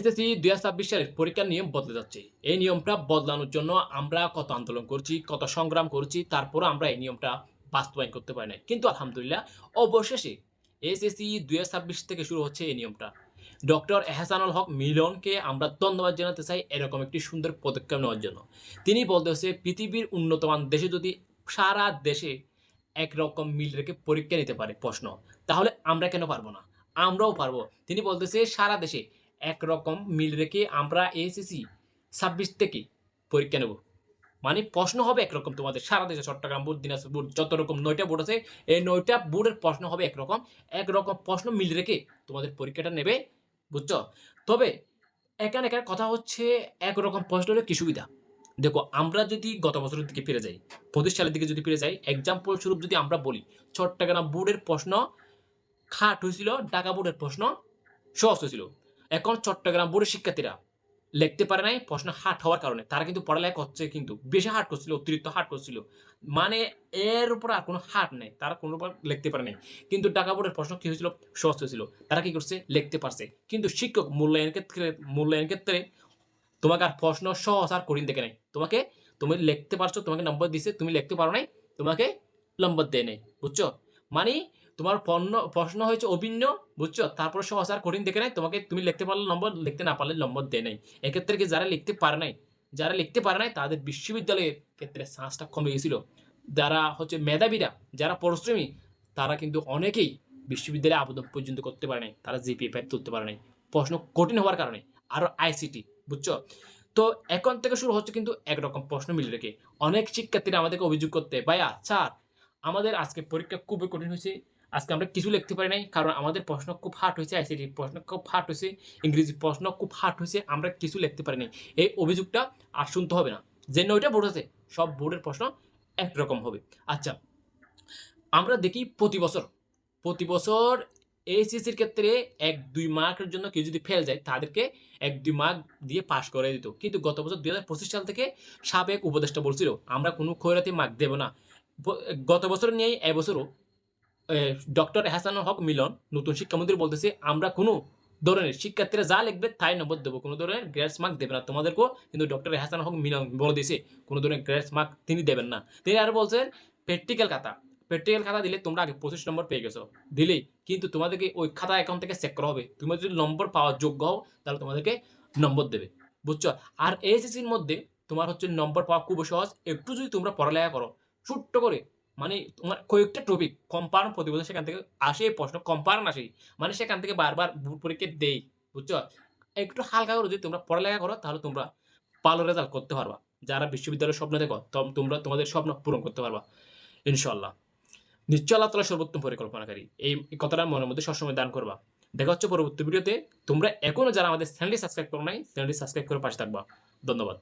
SSC ২০২৬ সালের পরীক্ষার নিয়ম বদলে যাচ্ছে। এই নিয়মটা বদলানোর জন্য আমরা কত আন্দোলন করছি, কত সংগ্রাম করছি, তারপরও আমরা এই নিয়মটা বাস্তবায়ন করতে পারি নাই। কিন্তু আলহামদুলিল্লাহ অবশেষে এসএসসি ২০২৬ থেকে শুরু হচ্ছে এই নিয়মটা। ডক্টর এহসানুল হক মিলনকে আমরা ধন্যবাদ জানাতে চাই এরকম একটি সুন্দর পদক্ষেপ নেওয়ার জন্য। তিনি বলতেছে পৃথিবীর উন্নতমান দেশে যদি সারা দেশে একরকম মিল রেখে পরীক্ষা নিতে পারে প্রশ্ন, তাহলে আমরা কেন পারব না? আমরাও পারব। তিনি বলতেছে সারা দেশে একরকম মিল রেখে আমরা এসএসসি ২৬ থেকে পরীক্ষা নেব। মানে প্রশ্ন হবে একরকম তোমাদের সারা দেশে চট্টগ্রাম বোর্ড, দিনাজপুর বোর্ড যত রকম ৯ টা বোর্ড আছে, এই ৯ টা বোর্ডের প্রশ্ন হবে একরকম। একরকম প্রশ্ন মিল রেখে তোমাদের পরীক্ষাটা নেবে, বুঝছো? তবে এখানকার কথা হচ্ছে একরকম প্রশ্ন হলে কি সুবিধা? দেখো আমরা যদি গত বছরের দিকে ফিরে যাই, ২৫ সালের দিকে যদি ফিরে যাই, এক্সাম্পল স্বরূপ যদি আমরা বলি, চট্টগ্রাম বোর্ডের প্রশ্ন খাট হয়েছিল, ঢাকা বোর্ডের প্রশ্ন সহজ হয়েছিল। এখন চট্টগ্রাম বোর্ডের শিক্ষার্থীরা লিখতে পারে নাই প্রশ্ন হার্ড হওয়ার কারণে। তারা কিন্তু পড়ালেখা করছে কিন্তু বেশি হার্ড করছিল, অতিরিক্ত হার্ড করছিল। মানে এর উপর আর কোনো হার্ড নেই। তারা কোনোবার লিখতে পারে নাই। কিন্তু ঢাকা বোর্ডের প্রশ্ন কি হয়েছিল? সহজ হয়েছিল। তারা কি করছে? লিখতে পারছে। কিন্তু শিক্ষক মূল্যায়নের ক্ষেত্রে তোমাকে আর প্রশ্ন সহজ আর কঠিন দেখে নাই। তুমি লিখতে পারছো, তোমাকে নম্বর দিছে, তুমি লিখতে পারো নাই, তোমাকে নম্বর দেয় নাই। বুঝছো? মানে তোমার প্রশ্ন হয়েছে অভিন্ন, বুঝছো? তারপরে সহজ আর কঠিন দেখে নাই, তুমি লিখতে পারলে নম্বর, লিখতে না পারলে নম্বর দেয় নাই। এক্ষেত্রে কি যারা লিখতে পারে নাই তাদের বিশ্ববিদ্যালয়ের ক্ষেত্রে চান্সটা কমে গেছিল। যারা হচ্ছে মেধাবীরা, যারা পরিশ্রমী, তারা কিন্তু অনেকেই বিশ্ববিদ্যালয়ে আবেদন পর্যন্ত করতে পারে নাই। তারা জিপিএ 5 তুলতে পারে নাই। প্রশ্ন কঠিন হওয়ার কারণে। আরো আইসিটি, বুঝছো? তো এখন থেকে শুরু হচ্ছে কিন্তু একরকম প্রশ্ন মিল রেখে। অনেক শিক্ষার্থীরা আমাদেরকে অভিযোগ করতে, ভাইয়া স্যার আমাদের আজকে পরীক্ষা খুবই কঠিন হয়েছে। আজকে আমরা কিছু লিখতে পারি নাই। কারণ আমাদের প্রশ্ন খুব হার্ড হয়েছে, আইসিটি প্রশ্ন খুব হার্ড হয়েছে, ইংরেজি প্রশ্ন খুব হার্ড হয়েছে, আমরা কিছু লিখতে পারি নাই। এই অভিযোগটা আর শুনতে হবে না। যে ৯ টা বোর্ড আছে সব বোর্ডের প্রশ্ন একরকম হবে। আচ্ছা, আমরা দেখি প্রতি বছর এইচএসসির ক্ষেত্রে ১-২ মার্কের জন্য কেউ যদি ফেল যায় তাদেরকে ১-২ মার্ক দিয়ে পাস করে দিত। কিন্তু গত বছর ২০২৫ সাল থেকে সাবেক উপদেষ্টা বলছিল আমরা কোনো খয়রাতি মার্ক দেব না। ব গত বছর নিয়েই এবছরও ডক্টর এহসানুল হক মিলন নতুন শিক্ষামন্ত্রী বলতেছে আমরা কোনো ধরনের শিক্ষার্থীরা যা লিখবে তাই নম্বর দেবো, কোনো ধরনের গ্রেডস মার্ক দেবে না তোমাদেরকেও। কিন্তু ডক্টর এহসানুল হক মিলন বলে দিয়েছে কোনো ধরনের গ্রেডস মার্ক তিনি দেবেন না। তিনি আরো বলছেন প্র্যাকটিক্যাল খাতা দিলে তোমরা আগে ২৫ নম্বর পেয়ে গেছো, দিলেই কিন্তু তোমাদেরকে ওই খাতা অ্যাকাউন্ট থেকে চেক করা হবে। তুমি যদি নম্বর পাওয়ার যোগ্য হও তাহলে তোমাদেরকে নম্বর দেবে, বুঝছো? আর এইচএসসির মধ্যে তোমার হচ্ছে নম্বর পাওয়া খুব সহজ, একটু যদি তোমরা পড়ালেখা করো ছোট্ট করে। মানে তোমার কয়েকটা টপিক কম্পাউন্ড প্রতি বছর সেখান থেকে আসে প্রশ্ন, কম্পাউন্ড আসেই। মানে সেখান থেকে বারবার পরীক্ষা দেই, বুঝছো? একটু হালকা করে যদি তোমরা পড়ালেখা করো তাহলে তোমরা ভালো রেজাল্ট করতে পারবা। যারা বিশ্ববিদ্যালয়ের স্বপ্ন দেখো তোমরা তোমাদের স্বপ্ন পূরণ করতে পারবা ইনশাআল্লাহ। নিশ্চয় আল্লাহ তাআলা সর্বোত্তম পরিকল্পনাকারী। এই কথাটা মনের মধ্যে সবসময় দান করবা। দেখা হচ্ছে পরবর্তী ভিডিওতে। তোমরা এখনো যারা আমাদের চ্যানেলটি সাবস্ক্রাইব করো নাই, চ্যানেলটি সাবস্ক্রাইব করে পাশে থাকবা। ধন্যবাদ।